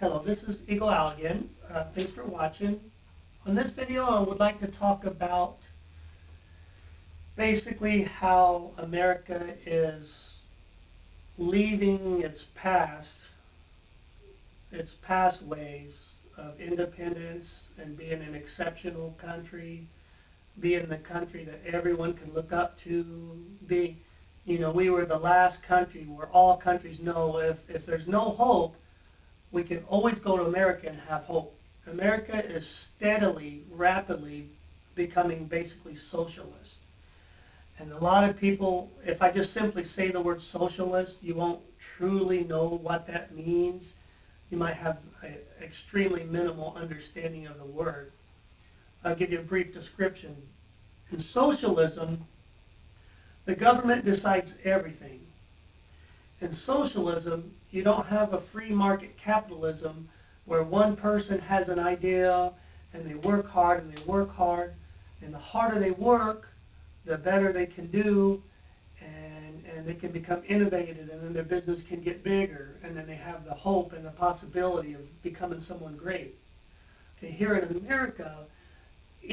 Hello, this is Eagle Owl again. Thanks for watching. On this video, I would like to talk about basically how America is leaving its past ways of independence and being an exceptional country, being the country that everyone can look up to, we were the last country where all countries know if there's no hope, we can always go to America and have hope. America is steadily, rapidly becoming basically socialist. And a lot of people, if I just simply say the word socialist, you won't truly know what that means. You might have an extremely minimal understanding of the word. I'll give you a brief description. In socialism, the government decides everything. In socialism, you don't have a free market capitalism where one person has an idea and they work hard and they work hard, and the harder they work, the better they can do, and they can become innovative, and then their business can get bigger, and then they have the hope and the possibility of becoming someone great. Okay, here in America,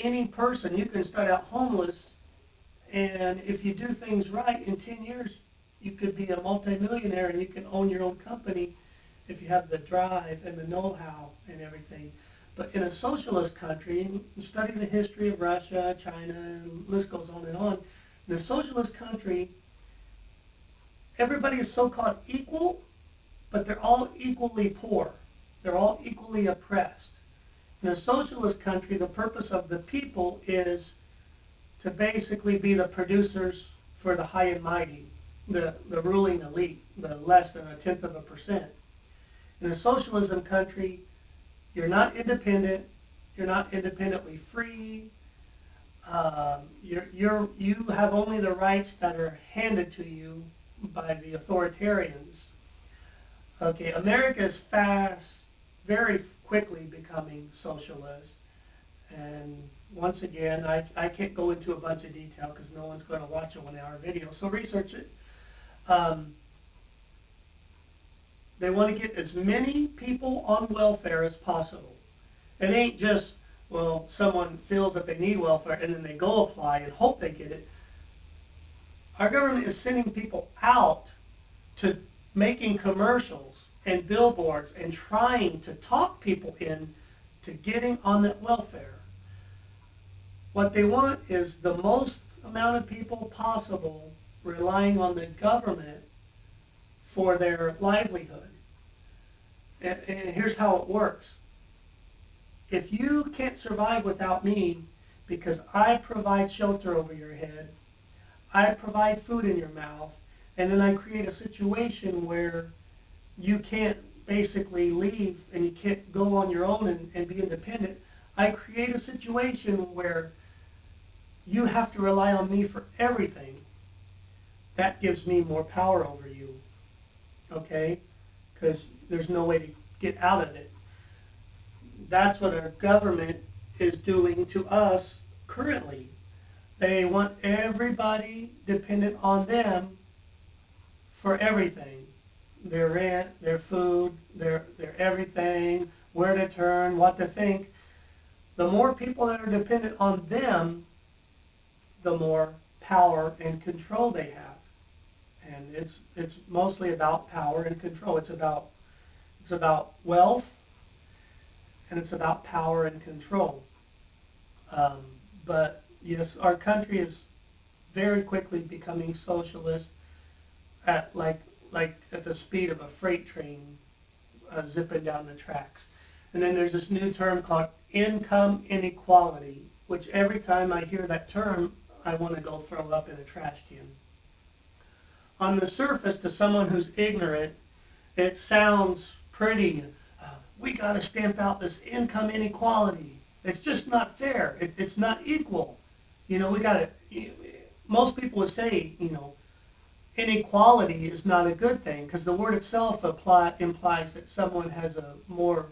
any person, you can start out homeless, and if you do things right, in 10 years, you could be a multimillionaire and you can own your own company if you have the drive and the know-how and everything. But in a socialist country, and study the history of Russia, China, and the list goes on and on. In a socialist country, everybody is so-called equal, but they're all equally poor. They're all equally oppressed. In a socialist country, the purpose of the people is to basically be the producers for the high and mighty, the ruling elite, the less than 0.1%. In a socialism country, you're not independent, you're not independently free, you have only the rights that are handed to you by the authoritarians. Okay, America is very quickly becoming socialist, and once again, I can't go into a bunch of detail because no one's going to watch a 1-hour video, so research it. They want to get as many people on welfare as possible. It ain't just, well, someone feels that they need welfare and then they go apply and hope they get it. Our government is sending people out to making commercials and billboards and trying to talk people into getting on that welfare. What they want is the most amount of people possible relying on the government for their livelihood. And here's how it works. If you can't survive without me because I provide shelter over your head, I provide food in your mouth, and then I create a situation where you can't basically leave and you can't go on your own and be independent, I create a situation where you have to rely on me for everything. That gives me more power over you, okay? Because there's no way to get out of it. That's what our government is doing to us currently. They want everybody dependent on them for everything. Their rent, their food, their everything, where to turn, what to think. The more people that are dependent on them, the more power and control they have. And it's mostly about power and control. It's about wealth, and it's about power and control. But yes, our country is very quickly becoming socialist at like at the speed of a freight train zipping down the tracks. And then there's this new term called income inequality, which every time I hear that term, I want to go throw up in a trash can. On the surface, to someone who's ignorant, it sounds pretty, we got to stamp out this income inequality. It's just not fair. It's not equal. We got to, most people would say, inequality is not a good thing because the word itself implies that someone has a more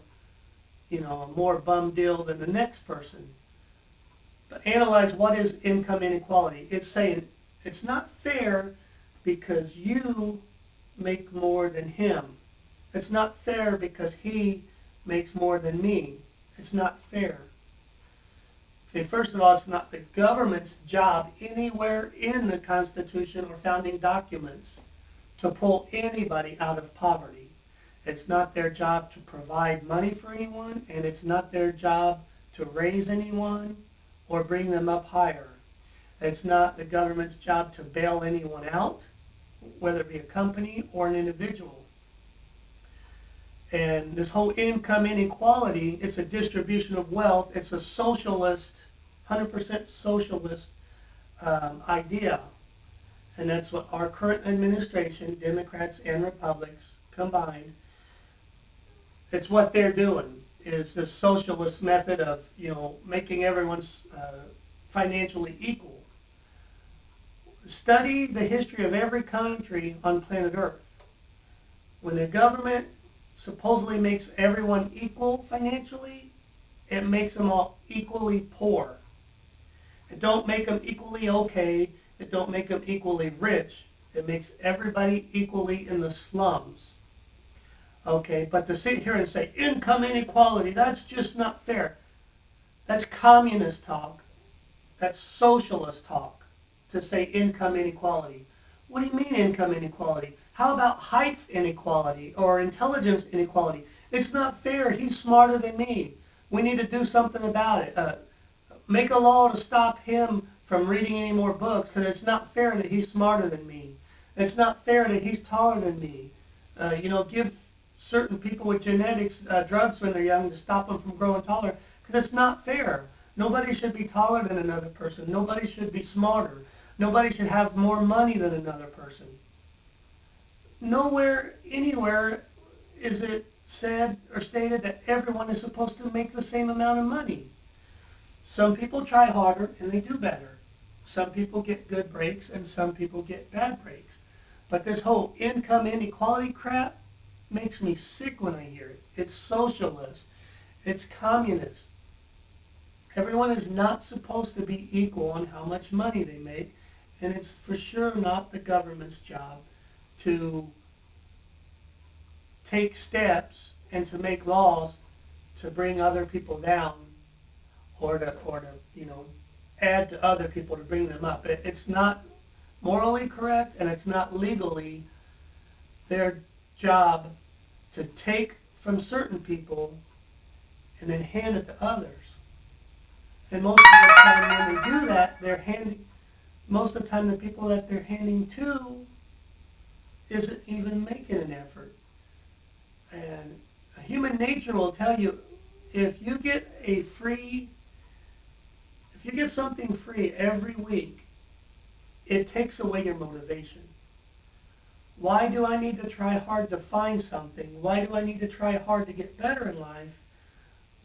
bum deal than the next person. But analyze what is income inequality. It's saying it's not fair because you make more than him. It's not fair because he makes more than me. It's not fair. Okay, first of all, it's not the government's job anywhere in the Constitution or founding documents to pull anybody out of poverty. It's not their job to provide money for anyone, and it's not their job to raise anyone or bring them up higher. It's not the government's job to bail anyone out, whether it be a company or an individual. And this whole income inequality, it's a distribution of wealth. It's a socialist, 100% socialist idea. And that's what our current administration, Democrats and Republicans combined, it's what they're doing, is this socialist method of, making everyone financially equal. Study the history of every country on planet Earth. When the government supposedly makes everyone equal financially, it makes them all equally poor. It don't make them equally okay. It don't make them equally rich. It makes everybody equally in the slums. Okay, but to sit here and say income inequality, that's just not fair. That's communist talk. That's socialist talk, to say income inequality. What do you mean income inequality? How about height inequality or intelligence inequality? It's not fair. He's smarter than me. We need to do something about it. Make a law to stop him from reading any more books, because it's not fair that he's smarter than me. It's not fair that he's taller than me. Give certain people with genetics drugs when they're young to stop them from growing taller, because it's not fair. Nobody should be taller than another person. Nobody should be smarter. Nobody should have more money than another person. Nowhere, anywhere is it said or stated that everyone is supposed to make the same amount of money. Some people try harder and they do better. Some people get good breaks and some people get bad breaks. But this whole income inequality crap makes me sick when I hear it. It's socialist. It's communist. Everyone is not supposed to be equal on how much money they make, and it's for sure not the government's job to take steps and to make laws to bring other people down or to add to other people to bring them up. It's not morally correct, and it's not legally their job to take from certain people and then hand it to others. And most of the time when they do that, most of the time the people that they're handing to isn't even making an effort. And human nature will tell you, if you get something free every week, it takes away your motivation. Why do I need to try hard to find something? Why do I need to try hard to get better in life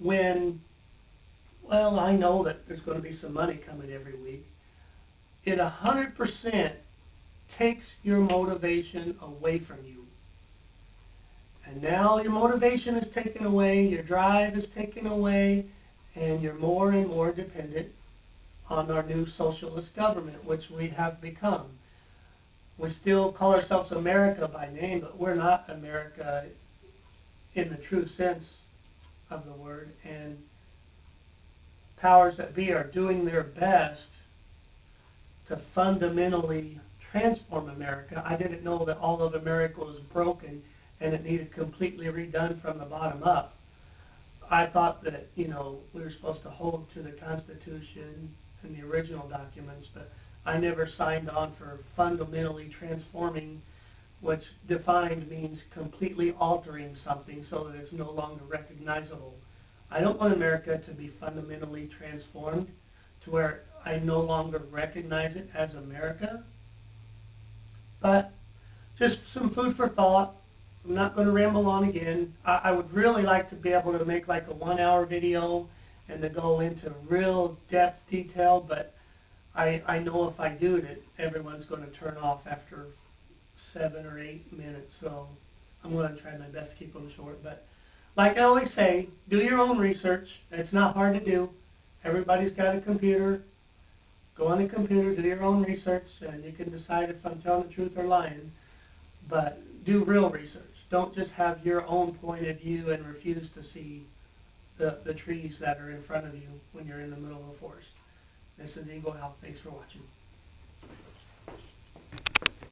when, well, I know that there's going to be some money coming every week? It 100% takes your motivation away from you. And now your motivation is taken away, your drive is taken away, and you're more and more dependent on our new socialist government, which we have become. We still call ourselves America by name, but we're not America in the true sense of the word. And powers that be are doing their best to fundamentally transform America. I didn't know that all of America was broken and it needed completely redone from the bottom up. I thought that, we were supposed to hold to the Constitution and the original documents, but I never signed on for fundamentally transforming, which defined means completely altering something so that it's no longer recognizable. I don't want America to be fundamentally transformed to where I no longer recognize it as America. But just some food for thought. I'm not going to ramble on again. I would really like to be able to make like a 1-hour video and to go into real depth detail, but I know if I do that everyone's going to turn off after 7 or 8 minutes, so I'm going to try my best to keep them short. But like I always say, do your own research. It's not hard to do. Everybody's got a computer. Go on the computer, do your own research, and you can decide if I'm telling the truth or lying. But do real research. Don't just have your own point of view and refuse to see the trees that are in front of you when you're in the middle of the forest. This is Eagle Out. Thanks for watching.